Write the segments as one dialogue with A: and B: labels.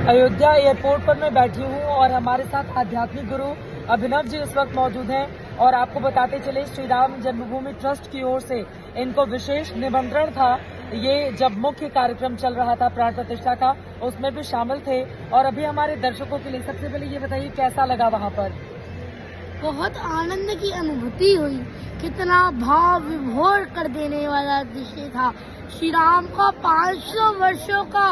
A: Ayodhya airport पर मैं बैठी हूँ और हमारे साथ आध्यात्मिक गुरु अभिनव जी इस वक्त मौजूद हैं और आपको बताते चले श्री राम जन्मभूमि ट्रस्ट की ओर से इनको विशेष निमंत्रण था। ये जब मुख्य कार्यक्रम चल रहा था प्राण प्रतिष्ठा का, उसमें भी शामिल थे और अभी हमारे दर्शकों के लिए सबसे पहले ये बताइए कैसा लगा वहाँ पर?
B: बहुत आनंद की अनुभूति हुई। कितना भाव विभोर कर देने वाला दृश्य था। श्री राम का 500 वर्षों का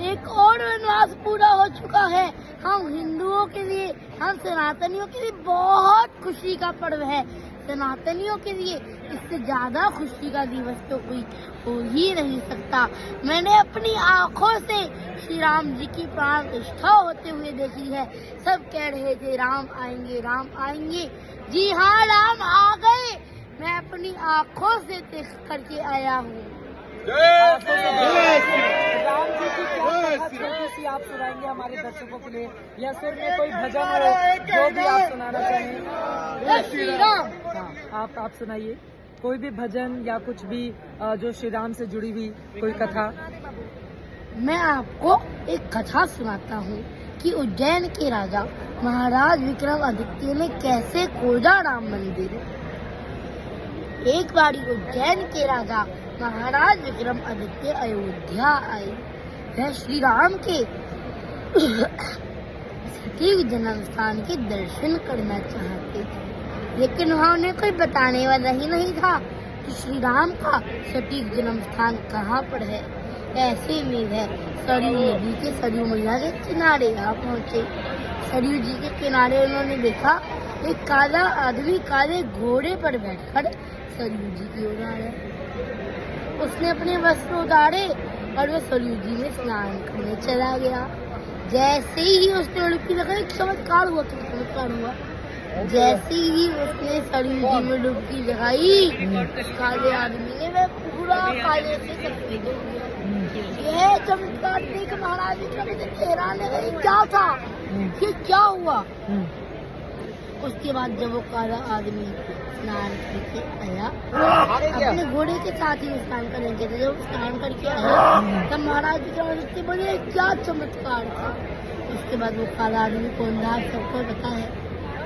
B: एक और वनवास पूरा हो चुका है। हम हिंदुओं के लिए, हम सनातनियों के लिए बहुत खुशी का पर्व है। सनातनियों के लिए इससे ज्यादा खुशी का दिवस तो कोई हो ही नहीं सकता। मैंने अपनी आंखों से श्री राम जी की प्राण प्रतिष्ठा होते हुए देखी है। सब कह रहे थे राम आएंगे, राम आएंगे। जी हाँ, राम आ गए। मैं अपनी आंखों से देख करके आया हूँ।
A: राम जी की क्या कथा छोटी सी आप सुनाएंगे हमारे दर्शकों के लिए, या सुर में कोई भजन हो जो भी आप सुनाना चाहें?
B: श्री राम।
A: हाँ, आप सुनाइए कोई भी भजन या कुछ भी जो श्री राम से जुड़ी हुई कोई कथा।
B: मैं आपको एक कथा सुनाता हूँ कि उज्जैन के राजा महाराज विक्रमादित्य ने कैसे खोजा राम मंदिर। एक बारी उज्जैन के राजा महाराज विक्रमादित्य अयोध्या आए। वह श्री राम के सटीक जन्म स्थान के दर्शन करना चाहते थे, लेकिन वहाँ उन्हें कोई बताने वाला ही नहीं था कि श्री राम का सटीक जन्म स्थान कहाँ पर है। ऐसे में वह सरयू नदी के सरयू मैया के किनारे आ पहुँचे। सरयू जी के किनारे उन्होंने देखा एक काला आदमी काले घोड़े पर बैठकर सरयू जी की ओर आ रहा है। उसने अपने वस्त्र उतारे और वह सरयू जी में स्नान करने चला गया। जैसे ही उसने डुबकी लगाई, एक चमत्कार हुआ। तो चमत्कार हुआ, जैसे ही उसने सरयू जी में डुबकी लगाई, काले आदमी ने वह पूरा काले से सफेद हो गया। यह चमत्कार देख महाराज विक्रमादित्य हैरान रह गए, क्या था ये, क्या हुआ? उसके बाद जब वो काला आदमी स्नान करके आया, अपने घोड़े के साथ ही स्नान करेंगे थे। जब स्नान करके आया तब महाराज विक्रमादित्य बोले क्या चमत्कार था। उसके बाद वो काला आदमी कौन था सबको पता है।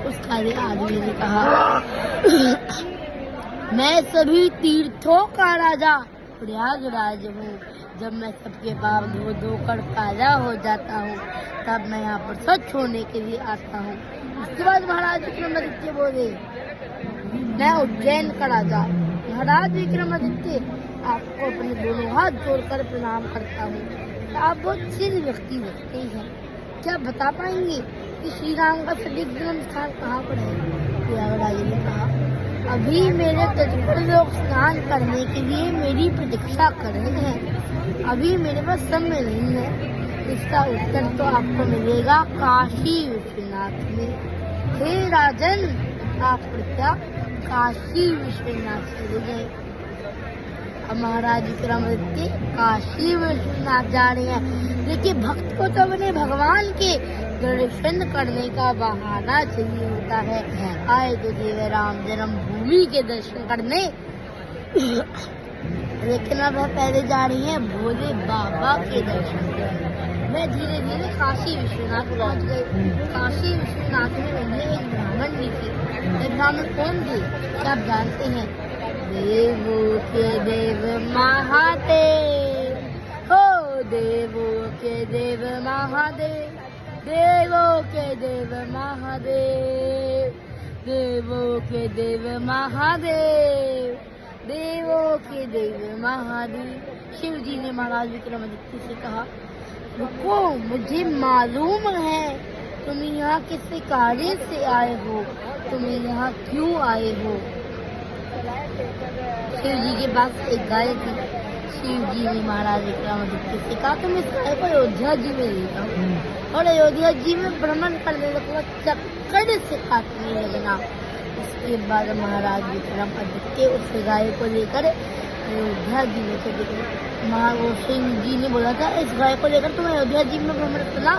B: उस काले आदमी ने कहा मैं सभी तीर्थों का राजा प्रयागराज हूँ। जब मैं सबके पाप धो धोकर काला हो जाता हूँ तब मैं यहाँ पर स्वच्छ होने के लिए आता हूँ। उसके बाद महाराज विक्रमादित्य बोले मैं उज्जैन का राजा महाराज विक्रमादित्य आपको अपने दोनों हाथ जोड़कर प्रणाम करता हूँ। आप बहुत सिद्ध व्यक्ति लगते हैं, क्या बता पाएंगे कि श्री राम का सटीक जन्म स्थान कहाँ पर है? प्रयागराज ने कहा अभी मेरे तट पर लोग स्नान करने के लिए मेरी प्रतीक्षा कर रहे हैं, अभी मेरे पास समय नहीं है। इसका उत्तर तो आपको मिलेगा काशी विश्वनाथ में। हे राजन, आप कृपया काशी विश्वनाथ चले गए। अब महाराज विक्रमादित्य काशी विश्वनाथ जा रहे हैं, लेकिन भक्त को तो अपने भगवान के दर्शन करने का बहाना चाहिए होता है। आए तो थे राम जन्मभूमि के दर्शन करने, लेकिन अब पहले जा रही हैं भोले बाबा के दर्शन करने। मैं धीरे धीरे काशी विश्वनाथ पहुंच गई। काशी विश्वनाथ में उन्हें एक ब्राह्मण भी थे। एक ब्राह्मण कौन थे क्या आप जानते हैं? देवों के देव महादेव, हो देवों के देव महादेव, देवों के देव महादेव, देवों के देव महादेव, देवों के देव महादेव। शिव जी ने महाराज विक्रमादित्य से कहा रुको, मुझे मालूम है तुम यहाँ किस कार्य से आए हो, तुम यहाँ क्यों आए हो? शिव जी के पास एक गाय थी। शिव जी ने महाराज विक्रमादित्य से कहा तुम इस गाय को अयोध्या जी में ले जाओ और अयोध्या जी में भ्रमण करने लगना, चक्कर से काटने लगना। उसके बाद महाराज विक्रमादित्य उस गाय को लेकर अयोध्या जी में चले गए। शिव जी ने बोला था इस गाय को लेकर तुम अयोध्या जी में भ्रमण करना।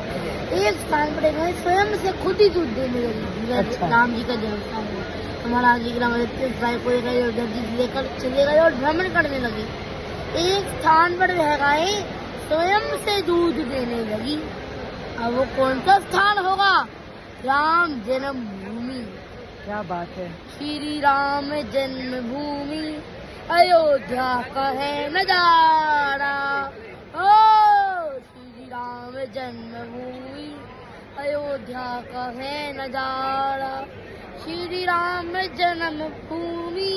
B: एक स्थान पर गाय स्वयं से खुद ही दूध देने लगी। अच्छा। राम जी का जन्म स्थान है। महाराज विक्रमादित्य इस गाय को लेकर अयोध्या जी लेकर चले गए और भ्रमण करने लगे। एक स्थान पर वह गाय स्वयं से दूध देने लगी। अब वो कौन सा स्थान होगा? राम जन्मभूमि।
A: क्या बात है।
B: श्री राम जन्मभूमि अयोध्या का है नजारा। ओ श्री राम जन्मभूमि अयोध्या का है नजारा। श्री राम जन्मभूमि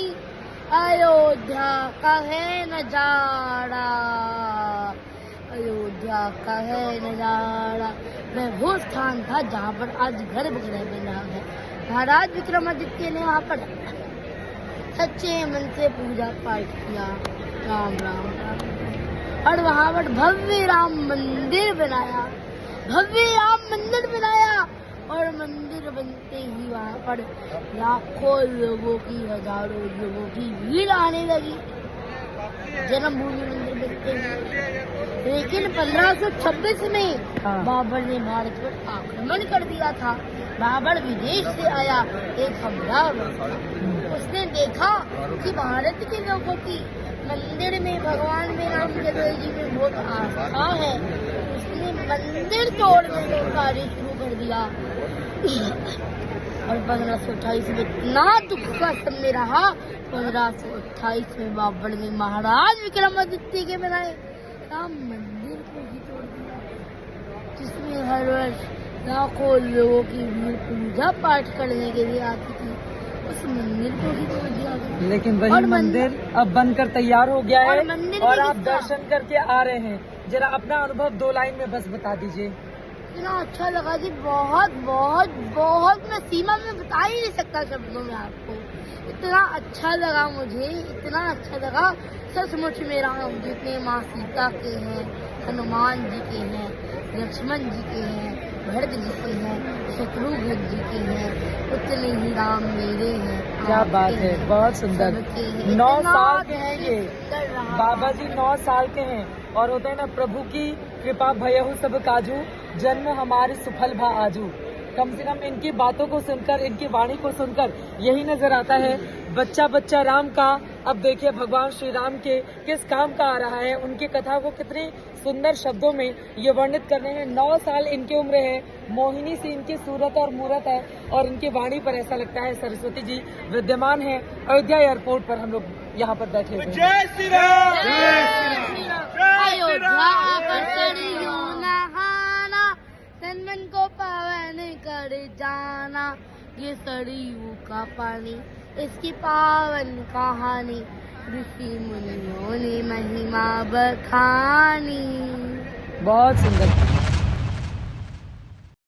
B: अयोध्या का है नजारा। अयोध्या का है नजारा। वह वो स्थान था जहाँ पर आज गर्भगृह बन रहा है। महाराज विक्रमादित्य ने वहाँ पर सच्चे मन से पूजा पाठ किया। राम राम राम। और वहाँ पर भव्य राम मंदिर बनाया। भव्य राम मंदिर बनाया और मंदिर बनते ही वहाँ पर लाखों लोगों की, हजारों लोगों की भीड़ आने लगी जन्मभूमि मंदिर बनते ही। लेकिन 1526 में बाबर ने भारत पर आक्रमण कर दिया था। बाबर विदेश से आया एक हमलावर। उसने देखा कि भारत के लोगों की मंदिर में, भगवान में, राम जी में बहुत आस्था है। उसने मंदिर तोड़ने का कार्य शुरू कर दिया और 1528 में इतना दुख का समय रहा। 1528 में बाबर ने महाराज विक्रमादित्य के बनाए राम मंदिर को ही तोड़ दिया, जिसमें हर वर्ष लाखों लोगों की भीड़ पूजा पाठ करने के लिए आती थी। उस मंदिर को ही तोड़ दिया गया।
A: लेकिन वही मंदिर अब बनकर तैयार हो गया है और आप
B: किसका?
A: दर्शन करके आ रहे हैं। जरा अपना अनुभव 2 लाइन में बस बता दीजिए।
B: इतना अच्छा लगा जी, बहुत बहुत बहुत, मैं सीमा में बता ही नहीं सकता शब्दों में आपको। इतना अच्छा लगा मुझे, इतना अच्छा लगा सचमुच में। राम जितने माँ सीता के हैं, हनुमान जी के हैं, लक्ष्मण जी के हैं, भरत जी के हैं, शत्रुघ्न जी के हैं, उतने ही राम मेरे हैं।
A: क्या बात है, बहुत सुंदर। 9 साल के हैं ये बाबा जी, 9 साल के हैं। और होता है ना, प्रभु की कृपा भयहु सब काजू, जन्म हमारे सुफल भा आजू। कम से कम इनकी बातों को सुनकर, इनकी वाणी को सुनकर यही नजर आता है बच्चा बच्चा राम का। अब देखिए भगवान श्री राम के किस काम का आ रहा है। उनकी कथा को कितने सुंदर शब्दों में ये वर्णित कर रहे हैं। 9 साल इनकी उम्र है। मोहिनी सी इनकी सूरत और मूरत है और इनकी वाणी पर ऐसा लगता है सरस्वती जी विद्यमान है। अयोध्या एयरपोर्ट पर हम लोग यहाँ पर बैठे हुए हैं।
C: जय श्री राम।
B: अयोध्या पर सरयू नहाना, तन मन को पावन कर जाना। ये सरयू का पानी, इसकी पावन कहानी, ऋषि मुनियों ने महिमा बखानी।
A: बहुत सुंदर।